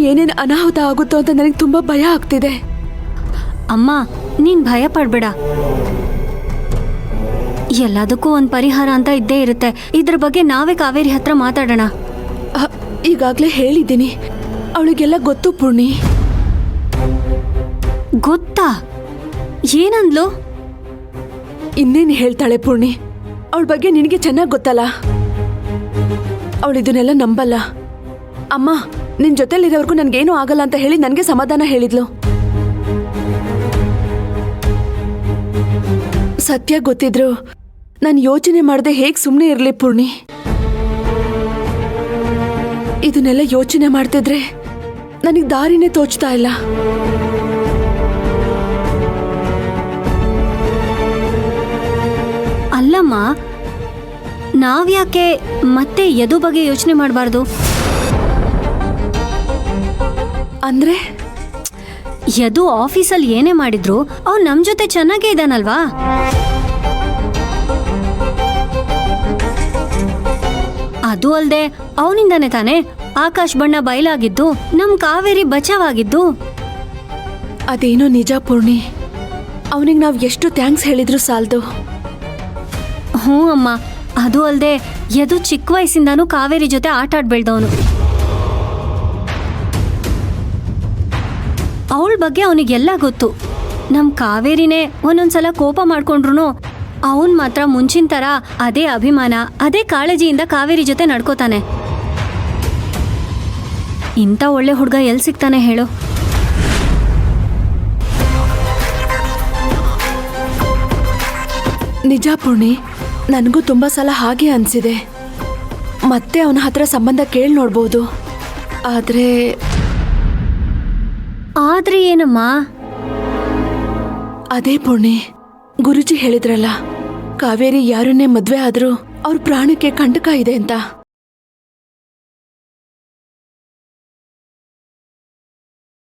ಏನೇನು ಅನಾಹುತ ಆಗುತ್ತೋ ಅಂತ ನನಗೆ ತುಂಬಾ ಭಯ ಆಗ್ತಿದೆ. ಅಮ್ಮ, ನೀನ್ ಭಯ ಪಡ್ಬೇಡ. ಎಲ್ಲದಕ್ಕೂ ಒಂದ್ ಪರಿಹಾರ ಅಂತ ಇದ್ದೇ ಇರುತ್ತೆ. ಇದ್ರ ಬಗ್ಗೆ ನಾವೇ ಕಾವೇರಿ ಹತ್ರ ಮಾತಾಡೋಣ. ಈಗಾಗ್ಲೇ ಹೇಳಿದ್ದೀನಿ, ಅವಳಿಗೆಲ್ಲ ಗೊತ್ತು ಪೂರ್ಣಿ. ಗೊತ್ತಾ? ಏನಂದ್ಲು? ಇನ್ನೇನು ಹೇಳ್ತಾಳೆ ಪೂರ್ಣಿ? ಅವಳ ಬಗ್ಗೆ ನಿನಗೆ ಚೆನ್ನಾಗಿ ಗೊತ್ತಲ್ಲ. ಅವಳು ಇದನ್ನೆಲ್ಲ ನಂಬಲ್ಲ. ಅಮ್ಮ, ನಿನ್ ಜೊತೆಲಿರೋವರೆಗೂ ನನ್ಗೇನು ಆಗಲ್ಲ ಅಂತ ಹೇಳಿ ನನಗೆ ಸಮಾಧಾನ ಹೇಳಿದ್ಲು. ಸತ್ಯ ಗೊತ್ತಿದ್ರು ನಾನು ಯೋಚನೆ ಮಾಡದೆ ಹೇಗೆ ಸುಮ್ಮನೆ ಇರಲಿ ಪೂರ್ಣಿ? ಇದನ್ನೆಲ್ಲ ಯೋಚನೆ ಮಾಡ್ತಿದ್ರೆ ನನಗೆ ದಾರಿನೇ ತೋಚ್ತಾ ಇಲ್ಲ. ಅಲ್ಲಮ್ಮ, ನಾವ್ಯಾಕೆ ಮತ್ತೆ ಯದು ಬಗ್ಗೆ ಯೋಚನೆ ಮಾಡಬಾರ್ದು? ಅಂದ್ರೆ ಯದು ಆಫೀಸಲ್ಲಿ ಏನೇ ಮಾಡಿದ್ರು ಅವ್ನು ನಮ್ ಜೊತೆ ಚೆನ್ನಾಗೇ ಇದ್ದಾನಲ್ವಾ? ಅದು ಅಲ್ದೆ ಅವನಿಂದಾನೆ ತಾನೆ ಆಕಾಶ್ ಬಣ್ಣ ಬಯಲಾಗಿದ್ದು, ನಮ್ ಕಾವೇರಿ ಬಚಾವಾಗಿದ್ದು. ಅದೇನೋ ನಿಜ ಪೂರ್ಣಿ. ಅವನಿಗೆ ನಾವು ಎಷ್ಟು ಥ್ಯಾಂಕ್ಸ್ ಹೇಳಿದ್ರು ಸಾಲದು. ಹ್ಞೂ ಅಮ್ಮ, ಅದು ಅಲ್ದೆ ಯದು ಚಿಕ್ಕ ವಯಸ್ಸಿಂದಾನು ಕಾವೇರಿ ಜೊತೆ ಆಟ ಆಡ್ ಬೆಳ್ದವನು. ಅವಳ ಬಗ್ಗೆ ಅವನಿಗೆಲ್ಲ ಗೊತ್ತು. ನಮ್ ಕಾವೇರಿನೇ ಒಂದೊಂದ್ಸಲ ಕೋಪ ಮಾಡ್ಕೊಂಡ್ರು ಅವನ್ ಮಾತ್ರ ಮುಂಚಿನ ತರ ಅದೇ ಅಭಿಮಾನ, ಅದೇ ಕಾಳಜಿಯಿಂದ ಕಾವೇರಿ ಜೊತೆ ನಡ್ಕೋತಾನೆ. ಇಂಥ ಒಳ್ಳೆ ಹುಡುಗ ಎಲ್ಲಿ ಸಿಗ್ತಾನೆ ಹೇಳು? ನಿಜ ಪೂರ್ಣಿ, ನನಗೂ ತುಂಬ ಸಲ ಹಾಗೆ ಅನಿಸಿದೆ. ಮತ್ತೆ ಅವನ ಹತ್ರ ಸಂಬಂಧ ಕೇಳಿ ನೋಡ್ಬೋದು. ಆದರೆ ಏನಮ್ಮ? ಅದೇ ಪೂರ್ಣಿ, ಗುರುಜಿ ಹೇಳಿದ್ರಲ್ಲ, ಕಾವೇರಿ ಯಾರನ್ನೇ ಮದ್ವೆ ಆದ್ರೂ ಅವ್ರ ಪ್ರಾಣಕ್ಕೆ ಕಂಟಕ ಇದೆ ಅಂತ.